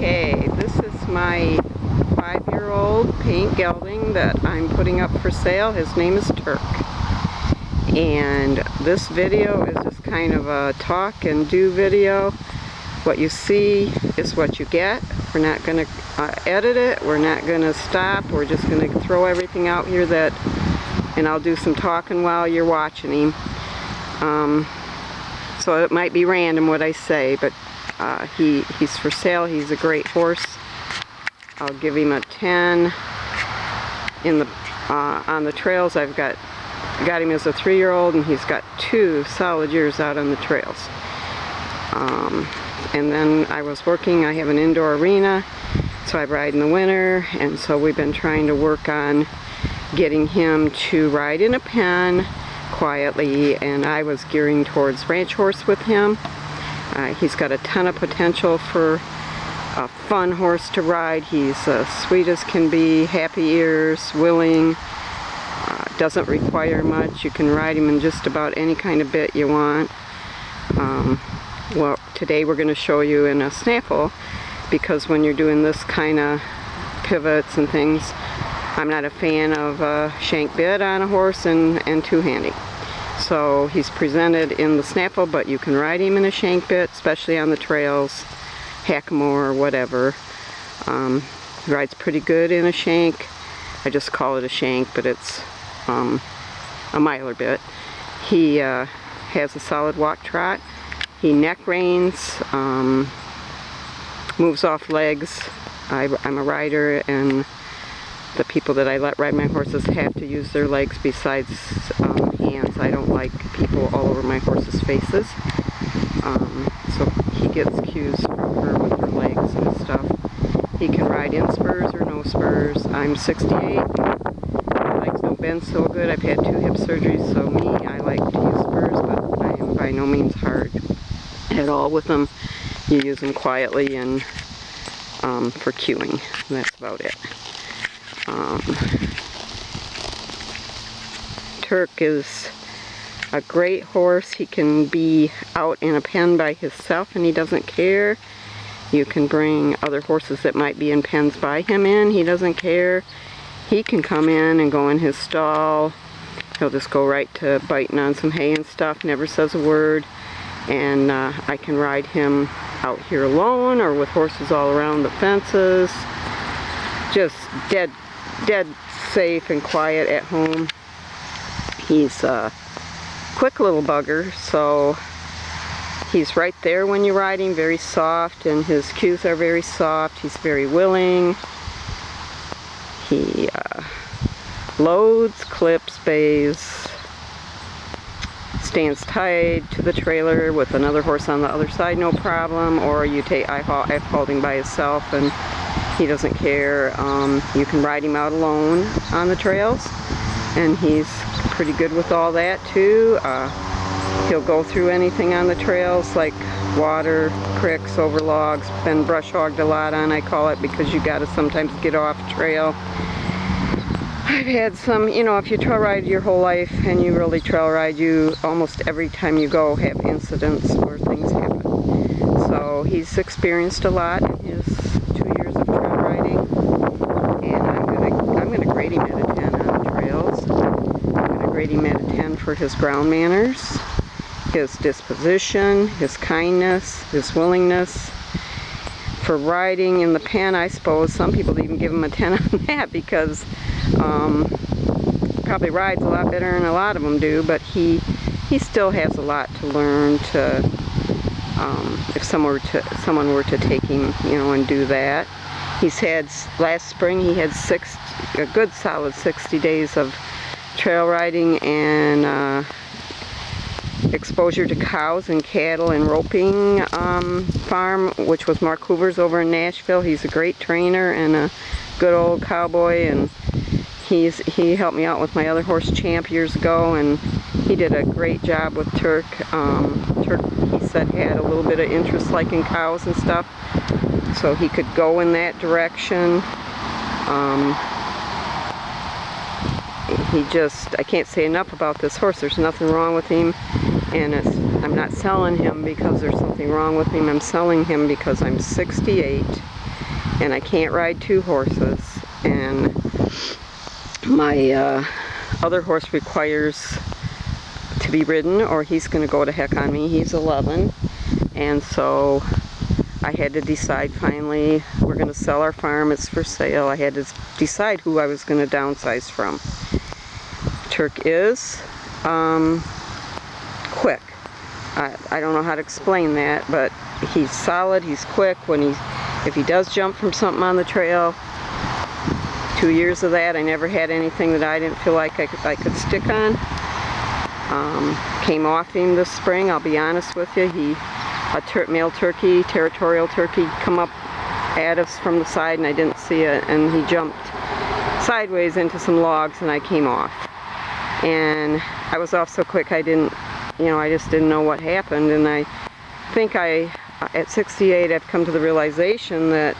Okay, this is my 5-year-old paint gelding that I'm putting up for sale. His name is Turk. And this video is just kind of a talk and do video. What you see is what you get. We're not going to edit it. We're not going to stop. We're just going to throw everything out here and I'll do some talking while you're watching him. So it might be random what I say, but he's for sale. He's a great horse. I'll give him a 10. On the trails, I got him as a 3-year-old, and he's got 2 solid years out on the trails. And then I have an indoor arena, so I ride in the winter, and so we've been trying to work on getting him to ride in a pen quietly, and I was gearing towards ranch horse with him. He's got a ton of potential for a fun horse to ride. He's sweet as can be, happy ears, willing, doesn't require much. You can ride him in just about any kind of bit you want. Well, today we're going to show you in a snaffle, because when you're doing this kind of pivots and things, I'm not a fan of a shank bit on a horse and two-handing. So he's presented in the snaffle, but you can ride him in a shank bit, especially on the trails, hackamore or whatever. He rides pretty good in a shank. I just call it a shank, but it's a miler bit. He has a solid walk trot. He neck reins, moves off legs. I'm a rider, and the people that I let ride my horses have to use their legs besides hands. I don't like people all over my horses' faces. So he gets cues from her with her legs and stuff. He can ride in spurs or no spurs. I'm 68. My legs don't bend so good. I've had 2 hip surgeries, so I like to use spurs, but I am by no means hard at all with them. You use them quietly and for cueing. That's about it. Turk is a great horse. He can be out in a pen by himself and he doesn't care. You can bring other horses that might be in pens by him in. He doesn't care. He can come in and go in his stall. He'll just go right to biting on some hay and stuff, never says a word. And I can ride him out here alone or with horses all around the fences. Just dead safe and quiet at home. He's a quick little bugger, so he's right there when you ride him, very soft, and his cues are very soft. He's very willing. He loads, clips, bays, stands tied to the trailer with another horse on the other side, no problem, or you take APHA him by himself and he doesn't care. You can ride him out alone on the trails, and he's pretty good with all that too. He'll go through anything on the trails, like water, cricks, over logs. Been brush hogged a lot on, I call it, because you gotta sometimes get off trail. I've had some, if you trail ride your whole life and you really trail ride, you almost every time you go have incidents where things happen. So he's experienced a lot in his 2 years of trail riding, and I'm gonna grade him at a 10 on the trails. I'm gonna grade him at a 10 for his ground manners, his disposition, his kindness, his willingness. For riding in the pen, I suppose some people even give him a 10 on that, because probably rides a lot better than a lot of them do, but he still has a lot to learn to, if someone were to take him, and do that. He's had, last spring he had a good solid 60 days of trail riding and exposure to cows and cattle and roping farm, which was Mark Hoover's over in Nashville. He's a great trainer and a good old cowboy, and he helped me out with my other horse, Champ, years ago, and he did a great job with Turk. Turk, he said, had a little bit of interest like in cows and stuff, so he could go in that direction. I can't say enough about this horse. There's nothing wrong with him, and I'm not selling him because there's something wrong with him. I'm selling him because I'm 68 and I can't ride two horses, and my other horse requires to be ridden or he's going to go to heck on me. He's 11, and so I had to decide finally. We're going to sell our farm. It's for sale. I had to decide who I was going to downsize from. Turk is quick. I don't know how to explain that, but he's solid, he's quick. If he does jump from something on the trail, 2 years of that, I never had anything that I didn't feel like I could stick on. Came off him this spring, I'll be honest with you. A male turkey, territorial turkey, come up at us from the side and I didn't see it, and he jumped sideways into some logs and I came off. And I was off so quick I just didn't know what happened, and I think at 68 I've come to the realization that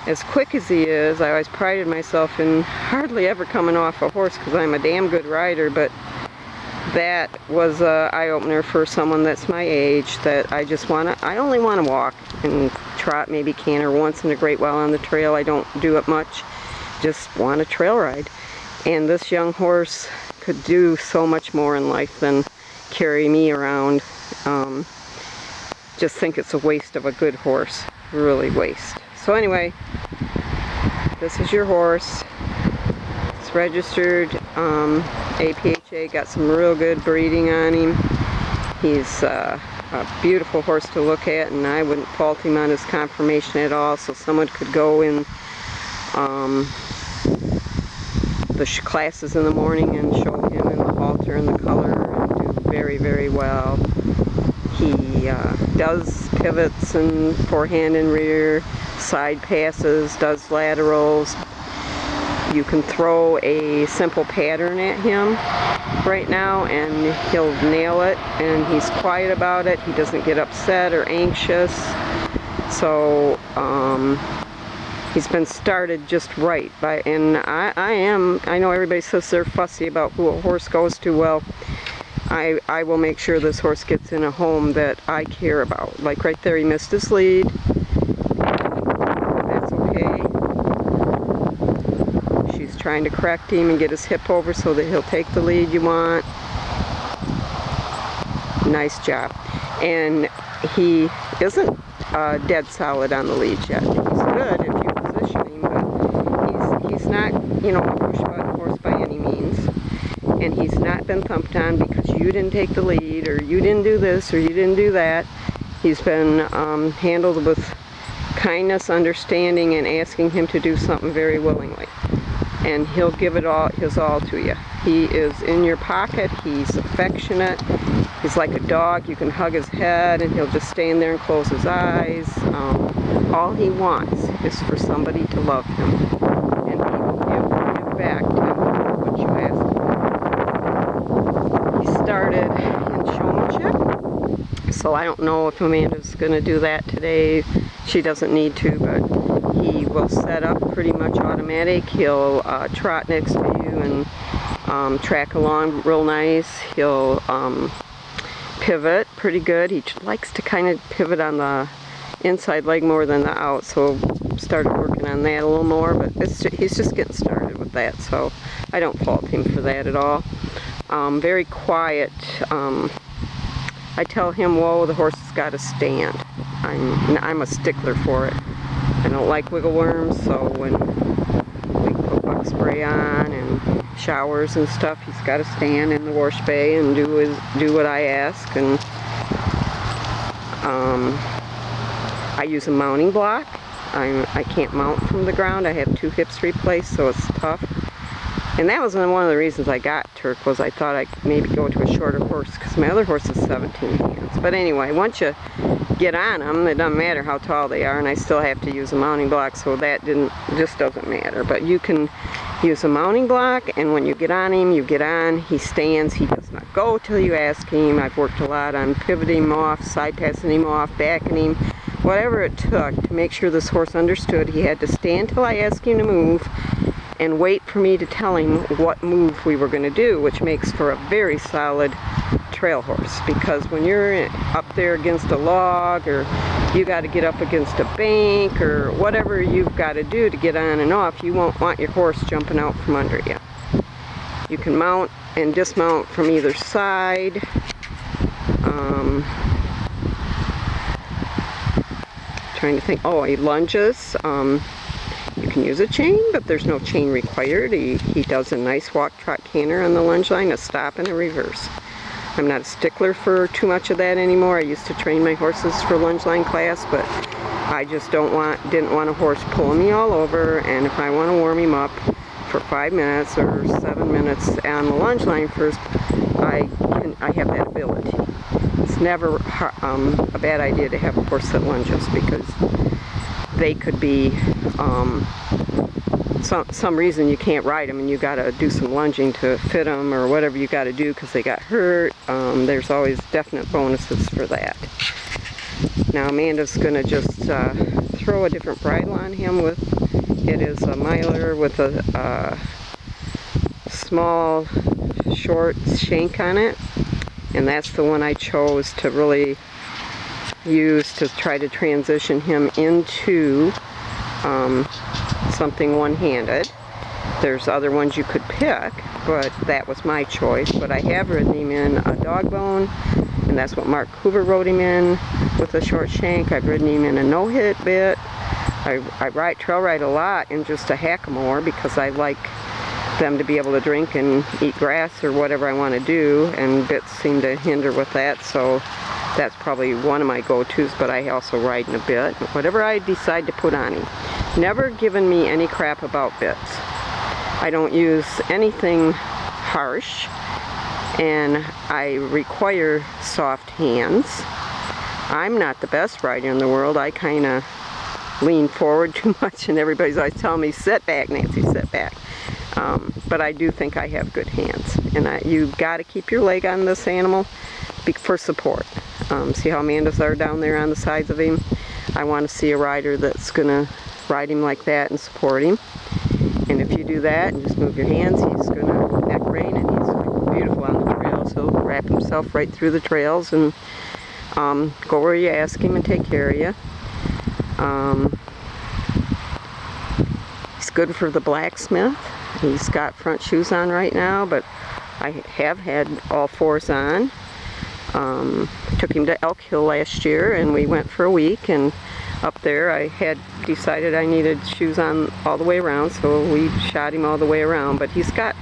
as quick as he is, I always prided myself in hardly ever coming off a horse because I'm a damn good rider, but that was an eye-opener for someone that's my age, that I only want to walk and trot, maybe canter once in a great while on the trail. I don't do it much, just want a trail ride. And this young horse could do so much more in life than carry me around. Just think it's a waste of a good horse, really waste. So anyway, this is your horse. It's registered APHA, got some real good breeding on him. He's a beautiful horse to look at, and I wouldn't fault him on his conformation at all, so someone could go in the classes in the morning and show him in the halter and the color and do very, very well. He does pivots and forehand and rear, side passes, does laterals. You can throw a simple pattern at him right now and he'll nail it, and he's quiet about it. He doesn't get upset or anxious. So he's been started just right and I know everybody says they're fussy about who a horse goes to. Well, I will make sure this horse gets in a home that I care about. Like right there, he missed his lead. That's okay. She's trying to correct him and get his hip over so that he'll take the lead you want. Nice job. And he isn't dead solid on the lead yet. He's good if you position him, but he's not, a push-button horse by any means. And he's not been thumped on because you didn't take the lead, or you didn't do this, or you didn't do that. He's been handled with kindness, understanding, and asking him to do something very willingly. And he'll give it all, his all to you. He is in your pocket, he's affectionate, he's like a dog. You can hug his head and he'll just stand there and close his eyes. All he wants is for somebody to love him, and he will give back to what you ask him. He started in showmanship, so I don't know if Amanda's going to do that today. She doesn't need to, but he will set up pretty much automatic. He'll trot next to you and track along real nice. He'll pivot pretty good. He likes to kind of pivot on the inside leg more than the out, so started working on that a little more, but he's just getting started with that, so I don't fault him for that at all. Very quiet. I tell him, whoa, the horse has got to stand. I'm a stickler for it. I don't like wiggle worms, so when we put bug spray on and showers and stuff, he's got to stand in the wash bay and do what I ask. And I use a mounting block. I can't mount from the ground. I have 2 hips replaced, so it's tough. And that was one of the reasons I got Turk, was I thought I'd maybe go to a shorter horse, because my other horse is 17 hands. But anyway, once you get on them, it doesn't matter how tall they are, and I still have to use a mounting block, so that just doesn't matter. But you can use a mounting block, and when you get on him, you get on, he stands, he does not go till you ask him. I've worked a lot on pivoting him off, side passing him off, backing him, whatever it took to make sure this horse understood he had to stand till I asked him to move and wait for me to tell him what move we were going to do, which makes for a very solid trail horse. Because when you're up there against a log, or you got to get up against a bank or whatever you've got to do to get on and off, you won't want your horse jumping out from under you. You can mount and dismount from either side. Trying to think. Oh, he lunges. You can use a chain, but there's no chain required. He does a nice walk, trot, canter on the lunge line, a stop and a reverse. I'm not a stickler for too much of that anymore. I used to train my horses for lunge line class, but I just didn't want a horse pulling me all over. And if I want to warm him up for 5 minutes or 7 minutes on the lunge line first, I have that ability. It's never a bad idea to have a horse that lunges, because they could be some reason you can't ride them and you got to do some lunging to fit them or whatever you got to do because they got hurt. There's always definite bonuses for that. Now Amanda's going to just throw a different bridle on him. It is a miler with a small short shank on it, and that's the one I chose to really use to try to transition him into something one-handed. There's other ones you could pick, but that was my choice. But I have ridden him in a dog bone, and that's what Mark Hoover rode him in with a short shank. I've ridden him in a no-hit bit. I trail ride a lot in just a hackamore because I like them to be able to drink and eat grass or whatever I want to do, and bits seem to hinder with that, so that's probably one of my go-tos. But I also ride in a bit, whatever I decide to put on him. Never given me any crap about bits. I don't use anything harsh, and I require soft hands. I'm not the best rider in the world. I kind of lean forward too much, and everybody's always telling me, sit back, Nancy, sit back. But I do think I have good hands, and you've got to keep your leg on this animal for support. See how Amanda's are down there on the sides of him? I want to see a rider that's going to ride him like that and support him. And if you do that and just move your hands, he's going to neck rein, and he's beautiful on the trails. He'll wrap himself right through the trails and go where you ask him and take care of you. He's good for the blacksmith. He's got front shoes on right now, but I have had all fours on. Took him to Elk Hill last year, and we went for a week, and up there I had decided I needed shoes on all the way around, so we shot him all the way around. But he's got